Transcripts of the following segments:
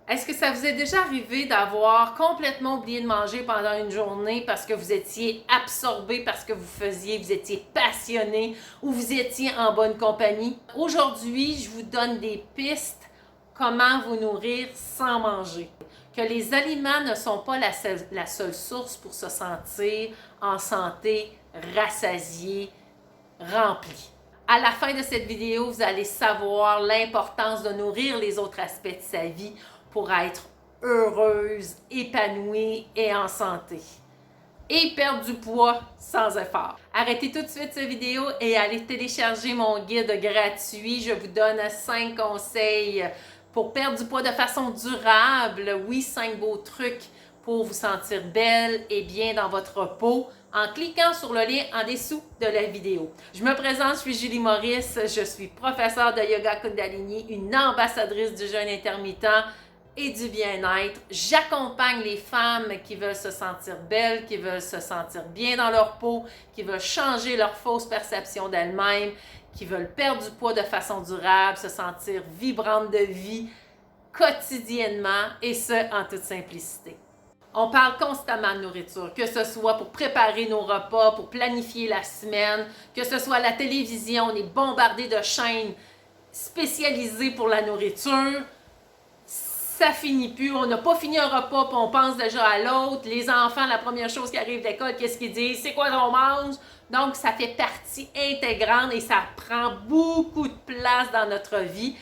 Est-ce que ça vous est déjà arrivé d'avoir complètement oublié de manger pendant une journée parce que vous étiez absorbé parce que vous étiez passionné ou vous étiez en bonne compagnie? Aujourd'hui, je vous donne des pistes comment vous nourrir sans manger. Que les aliments ne sont pas la seule source pour se sentir en santé, rassasié, rempli. À la fin de cette vidéo, vous allez savoir l'importance de nourrir les autres aspects de sa vie pour être heureuse, épanouie et en santé. Et perdre du poids sans effort. Arrêtez tout de suite cette vidéo et allez télécharger mon guide gratuit. Je vous donne 5 conseils pour perdre du poids de façon durable. Oui, 5 beaux trucs pour vous sentir belle et bien dans votre peau en cliquant sur le lien en dessous de la vidéo. Je me présente, je suis Julie Maurice, je suis professeure de yoga Kundalini, une ambassadrice du jeûne intermittent et du bien-être. J'accompagne les femmes qui veulent se sentir belles, qui veulent se sentir bien dans leur peau, qui veulent changer leur fausse perception d'elles-mêmes, qui veulent perdre du poids de façon durable, se sentir vibrantes de vie quotidiennement et ce, en toute simplicité. On parle constamment de nourriture, que ce soit pour préparer nos repas, pour planifier la semaine, que ce soit à la télévision, on est bombardé de chaînes spécialisées pour la nourriture. Ça finit plus, on n'a pas fini un repas, puis on pense déjà à l'autre. Les enfants, la première chose qui arrive de l'école, qu'est-ce qu'ils disent? C'est quoi qu'on mange? Donc, ça fait partie intégrante et ça prend beaucoup de place dans notre vie.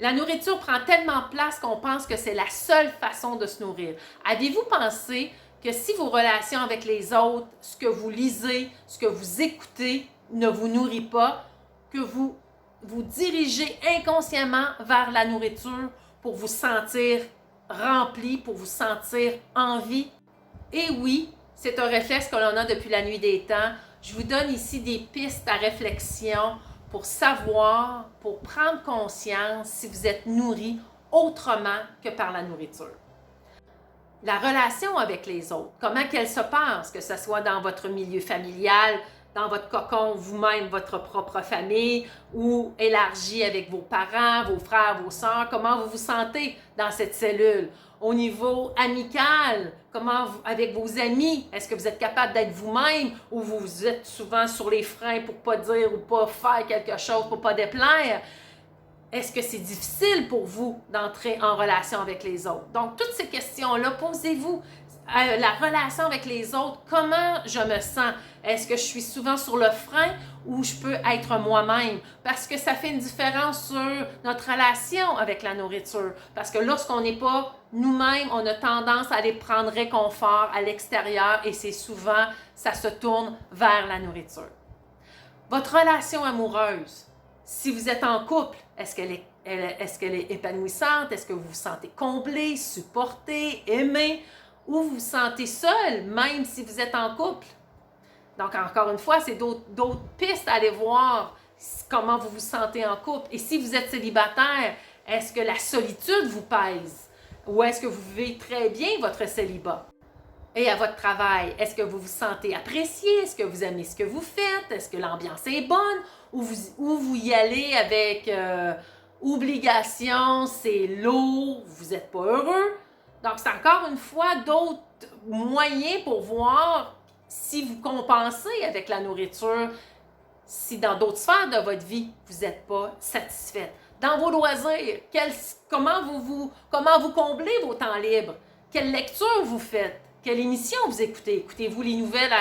La nourriture prend tellement de place qu'on pense que c'est la seule façon de se nourrir. Avez-vous pensé que si vos relations avec les autres, ce que vous lisez, ce que vous écoutez ne vous nourrit pas, que vous vous dirigez inconsciemment vers la nourriture pour vous sentir rempli, pour vous sentir en vie? Et oui, c'est un réflexe que l'on a depuis la nuit des temps. Je vous donne ici des pistes à réflexion pour savoir, pour prendre conscience si vous êtes nourri autrement que par la nourriture. La relation avec les autres, comment qu'elle se passe, que ce soit dans votre milieu familial, dans votre cocon, vous-même, votre propre famille, ou élargi avec vos parents, vos frères, vos sœurs, comment vous vous sentez dans cette cellule. Au niveau amical, comment avec vos amis, est-ce que vous êtes capable d'être vous-même ou vous êtes souvent sur les freins pour pas dire ou pas faire quelque chose pour pas déplaire? Est-ce que c'est difficile pour vous d'entrer en relation avec les autres? Donc, toutes ces questions-là, posez-vous. La relation avec les autres, comment je me sens? Est-ce que je suis souvent sur le frein ou je peux être moi-même? Parce que ça fait une différence sur notre relation avec la nourriture. Parce que lorsqu'on n'est pas nous-mêmes, on a tendance à aller prendre réconfort à l'extérieur et c'est souvent, ça se tourne vers la nourriture. Votre relation amoureuse, si vous êtes en couple, est-ce qu'elle est épanouissante? Est-ce que vous vous sentez comblé, supporté, aimé? Ou vous vous sentez seul, même si vous êtes en couple? Donc, encore une fois, c'est d'autres pistes à aller voir comment vous vous sentez en couple. Et si vous êtes célibataire, est-ce que la solitude vous pèse? Ou est-ce que vous vivez très bien votre célibat? Et à votre travail, est-ce que vous vous sentez apprécié? Est-ce que vous aimez ce que vous faites? Est-ce que l'ambiance est bonne? Ou vous y allez avec obligation, c'est lourd, vous n'êtes pas heureux? Donc, c'est encore une fois d'autres moyens pour voir si vous compensez avec la nourriture, si dans d'autres sphères de votre vie, vous n'êtes pas satisfaite. Dans vos loisirs, comment vous comblez vos temps libres? Quelle lecture vous faites? Quelle émission vous écoutez? Écoutez-vous les nouvelles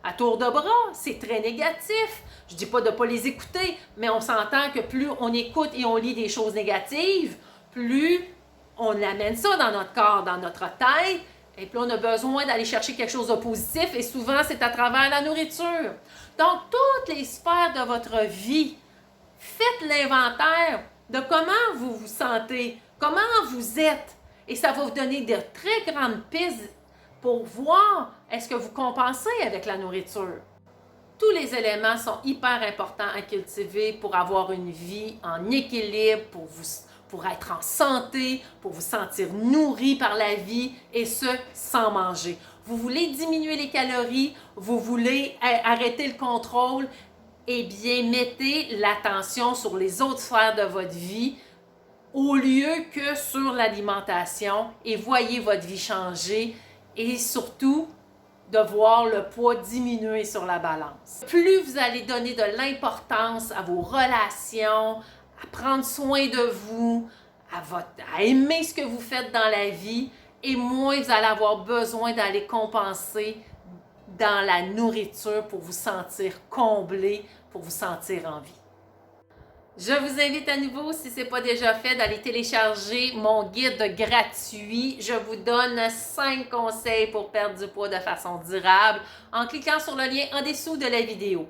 à tour de bras? C'est très négatif. Je ne dis pas de ne pas les écouter, mais on s'entend que plus on écoute et on lit des choses négatives, plus on amène ça dans notre corps, dans notre tête, et puis on a besoin d'aller chercher quelque chose de positif, et souvent c'est à travers la nourriture. Donc, toutes les sphères de votre vie, faites l'inventaire de comment vous vous sentez, comment vous êtes, et ça va vous donner de très grandes pistes pour voir est-ce que vous compensez avec la nourriture. Tous les éléments sont hyper importants à cultiver pour avoir une vie en équilibre, pour être en santé, pour vous sentir nourri par la vie et ce, sans manger. Vous voulez diminuer les calories, vous voulez arrêter le contrôle, eh bien, mettez l'attention sur les autres sphères de votre vie au lieu que sur l'alimentation et voyez votre vie changer et surtout de voir le poids diminuer sur la balance. Plus vous allez donner de l'importance à vos relations, à prendre soin de vous, à aimer ce que vous faites dans la vie, et moins vous allez avoir besoin d'aller compenser dans la nourriture pour vous sentir comblé, pour vous sentir en vie. Je vous invite à nouveau, si ce n'est pas déjà fait, d'aller télécharger mon guide gratuit. Je vous donne 5 conseils pour perdre du poids de façon durable en cliquant sur le lien en dessous de la vidéo.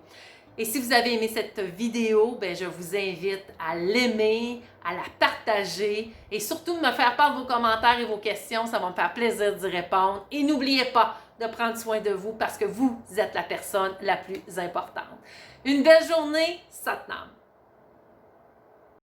Et si vous avez aimé cette vidéo, je vous invite à l'aimer, à la partager et surtout de me faire part de vos commentaires et vos questions. Ça va me faire plaisir d'y répondre. Et n'oubliez pas de prendre soin de vous parce que vous êtes la personne la plus importante. Une belle journée, Satnam!